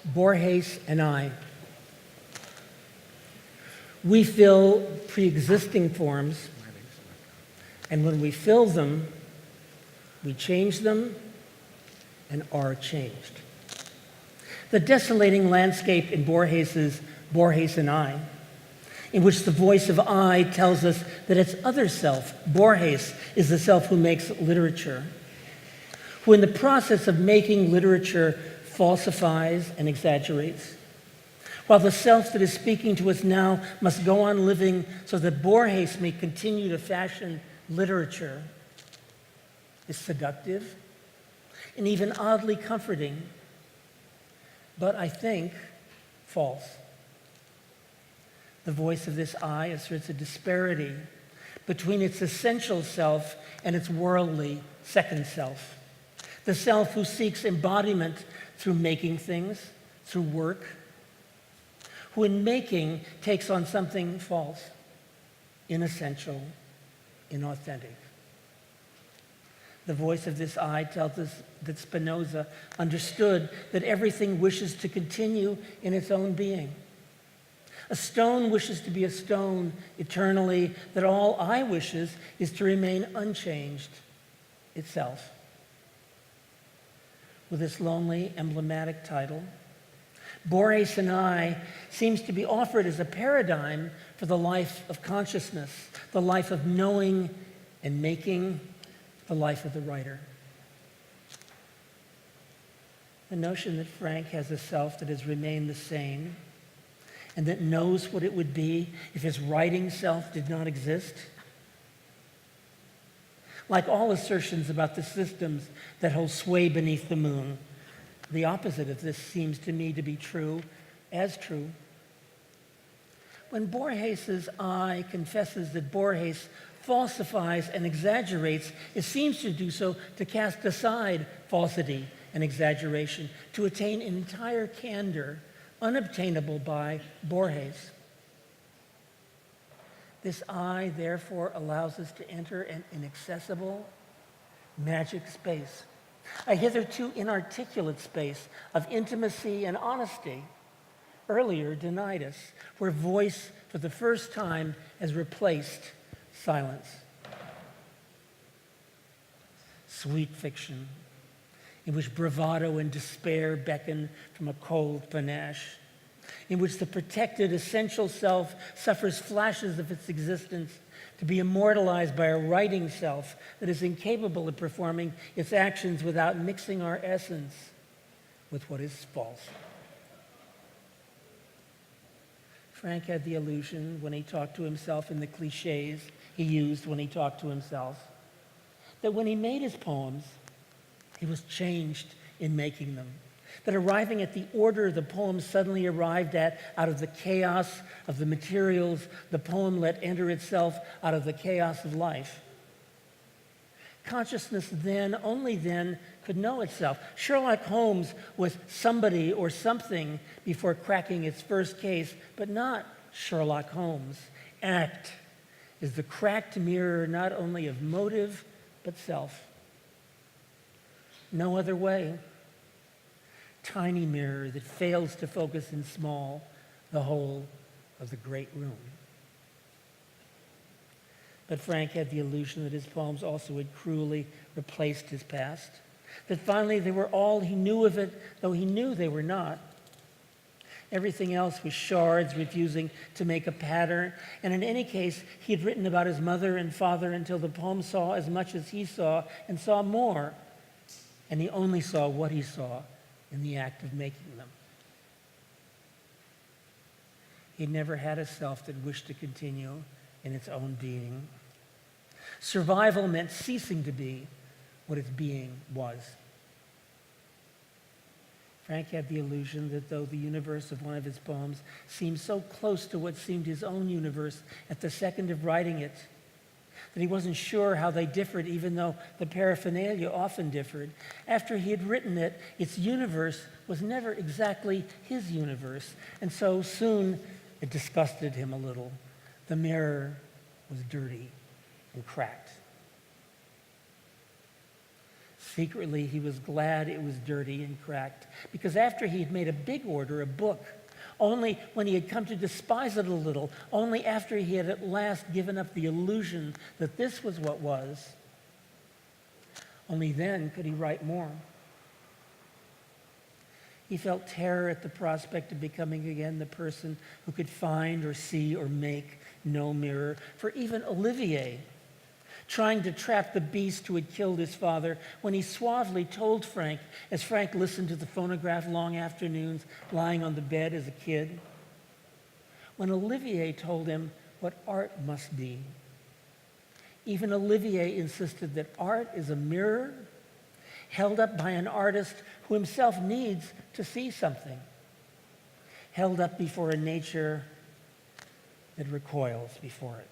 Borges and I. We fill pre-existing forms, and when we fill them, we change them and are changed. The desolating landscape in Borges's Borges and I, in which the voice of I tells us that its other self, Borges, is the self who makes literature, who in the process of making literature falsifies and exaggerates, while the self that is speaking to us now must go on living so that Borges may continue to fashion literature, is seductive and even oddly comforting, but I think false. The voice of this I asserts a disparity between its essential self and its worldly second self. The self who seeks embodiment through making things, through work, who in making takes on something false, inessential, inauthentic. The voice of this I tells us that Spinoza understood that everything wishes to continue in its own being. A stone wishes to be a stone eternally, that all I wishes is to remain unchanged itself. With this lonely, emblematic title, Borges and I seems to be offered as a paradigm for the life of consciousness, the life of knowing and making, the life of the writer. The notion that Frank has a self that has remained the same and that knows what it would be if his writing self did not exist. Like all assertions about the systems that hold sway beneath the moon, the opposite of this seems to me to be true, as true. When Borges's I confesses that Borges falsifies and exaggerates, it seems to do so to cast aside falsity and exaggeration, to attain an entire candor unobtainable by Borges. This I, therefore, allows us to enter an inaccessible, magic space, a hitherto inarticulate space of intimacy and honesty, earlier denied us, where voice for the first time has replaced silence. Sweet fiction, in which bravado and despair beckon from a cold panache, in which the protected essential self suffers flashes of its existence to be immortalized by a writing self that is incapable of performing its actions without mixing our essence with what is false. Frank had the illusion when he talked to himself in the cliches he used when he talked to himself, that when he made his poems, he was changed in making them. That arriving at the order the poem suddenly arrived at out of the chaos of the materials the poem let enter itself out of the chaos of life. Consciousness then, only then, could know itself. Sherlock Holmes was somebody or something before cracking its first case, but not Sherlock Holmes. Act is the cracked mirror not only of motive, but self. No other way. Tiny mirror that fails to focus in small the whole of the great room. But Frank had the illusion that his poems also had cruelly replaced his past, that finally they were all he knew of it, though he knew they were not. Everything else was shards refusing to make a pattern, and in any case, he had written about his mother and father until the poem saw as much as he saw and saw more, and he only saw what he saw in the act of making them. He never had a self that wished to continue in its own being. Survival meant ceasing to be what its being was. Frank had the illusion that though the universe of one of his poems seemed so close to what seemed his own universe at the second of writing it, that he wasn't sure how they differed, even though the paraphernalia often differed. After he had written it, its universe was never exactly his universe, and so soon it disgusted him a little. The mirror was dirty and cracked. Secretly, he was glad it was dirty and cracked, because after he had made a big order, a book, only when he had come to despise it a little, only after he had at last given up the illusion that this was what was, only then could he write more. He felt terror at the prospect of becoming again the person who could find or see or make no mirror. For even Olivier, trying to trap the beast who had killed his father, when he suavely told Frank, as Frank listened to the phonograph long afternoons lying on the bed as a kid, when Olivier told him what art must be, even Olivier insisted that art is a mirror held up by an artist who himself needs to see something, held up before a nature that recoils before it.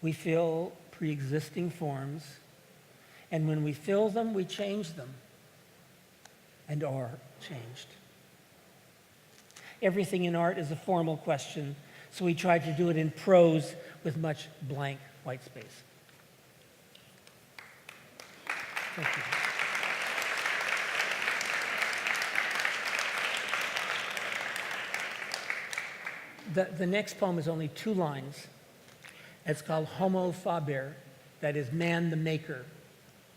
We fill pre-existing forms, and when we fill them, we change them and are changed. Everything in art is a formal question, so we tried to do it in prose with much blank white space. Thank you. The next poem is only 2 lines. It's called Homo Faber, that is man the maker.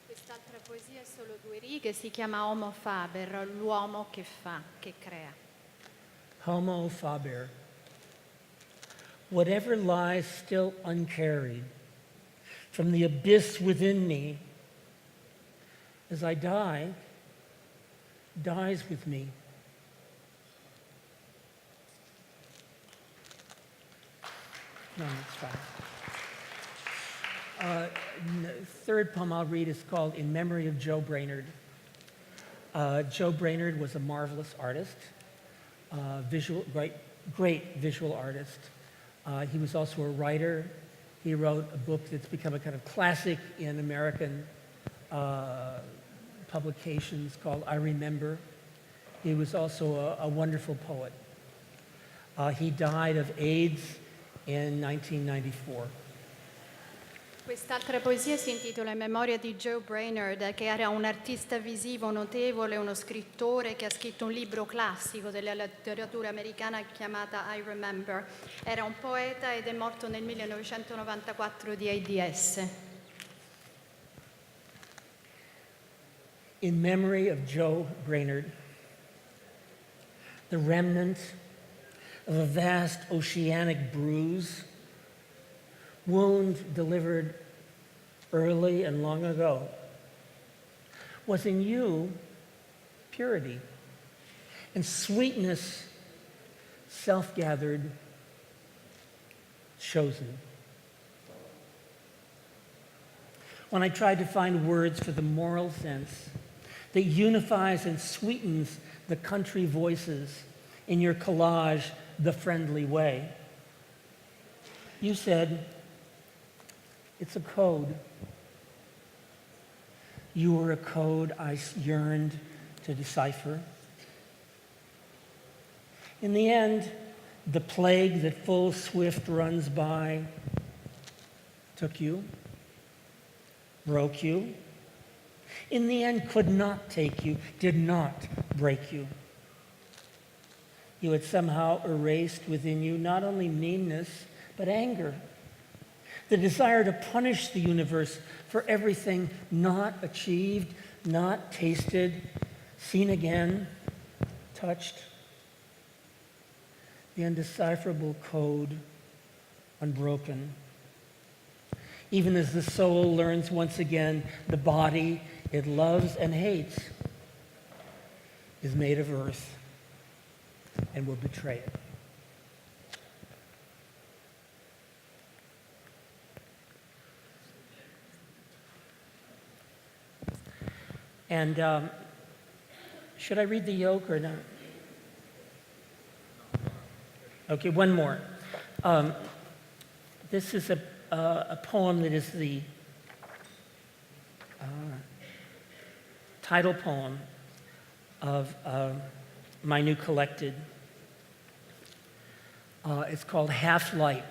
Quest'altra poesia è solo 2 righe, si chiama Homo Faber, l'uomo che fa, che crea. Homo Faber. Whatever lies still uncarried from the abyss within me, as I die, dies with me. No, it's fine. Third poem I'll read is called In Memory of Joe Brainerd. Joe Brainerd was a marvelous artist, great visual artist. He was also a writer. He wrote a book that's become a kind of classic in American publications called I Remember. He was also a wonderful poet. He died of AIDS in 1994. Quest'altra poesia si intitola In memoria di Joe Brainerd, che era un artista visivo notevole, uno scrittore che ha scritto un libro classico della letteratura americana chiamata I Remember. Era un poeta ed è morto nel 1994 di AIDS. In memory of Joe Brainerd, the remnant of a vast oceanic bruise, wound delivered early and long ago, was in you purity and sweetness, self-gathered, chosen. When I tried to find words for the moral sense that unifies and sweetens the country voices in your collage, The Friendly Way, you said, it's a code. You were a code I yearned to decipher. In the end, the plague that full swift runs by took you, broke you, in the end could not take you, did not break you. You had somehow erased within you not only meanness, but anger, the desire to punish the universe for everything not achieved, not tasted, seen again, touched. The undecipherable code, unbroken. Even as the soul learns once again, the body it loves and hates is made of earth and will betray it. And should I read the yoke or not? Okay, one more. This is a poem that is the title poem of my new collected. It's called Half Light.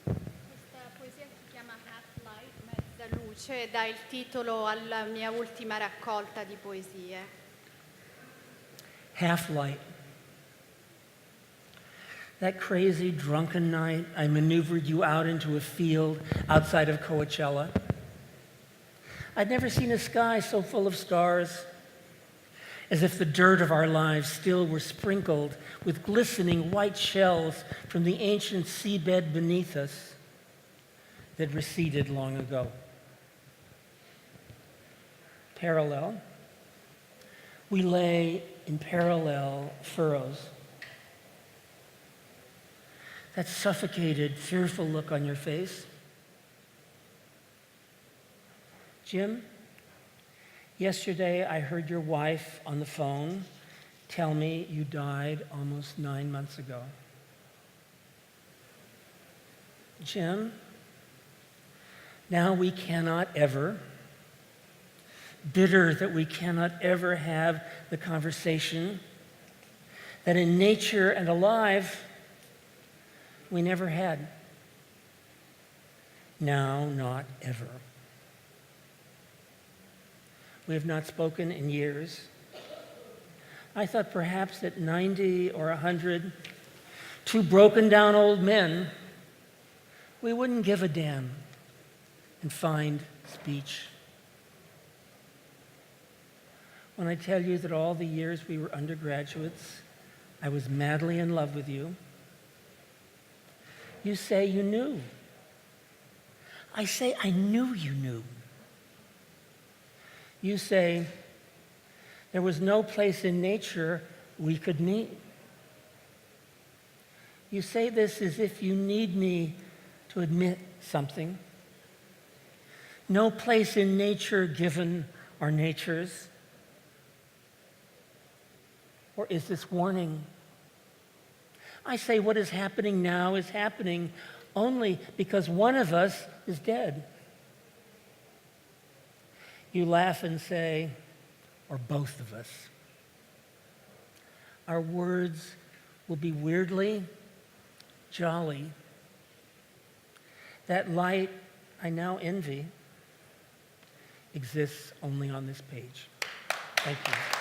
Questa poesia si chiama Half Light, mezza luce e dà il titolo alla mia ultima raccolta di poesie. Half-light. That crazy, drunken night, I maneuvered you out into a field outside of Coachella. I'd never seen a sky so full of stars, as if the dirt of our lives still were sprinkled with glistening white shells from the ancient seabed beneath us that receded long ago. Parallel. We lay in parallel furrows. That suffocated, fearful look on your face. Jim, yesterday I heard your wife on the phone tell me you died almost 9 months ago. Jim, now we cannot ever, bitter that we cannot ever have the conversation that in nature and alive we never had. Now, not ever. We have not spoken in years. I thought perhaps at 90 or 100, two broken down old men, we wouldn't give a damn and find speech. When I tell you that all the years we were undergraduates, I was madly in love with you, you say you knew. I say I knew you knew. You say there was no place in nature we could meet. You say this as if you need me to admit something. No place in nature given our natures. Or is this warning? I say what is happening now is happening only because one of us is dead. You laugh and say, or both of us. Our words will be weirdly jolly. That light I now envy exists only on this page. Thank you.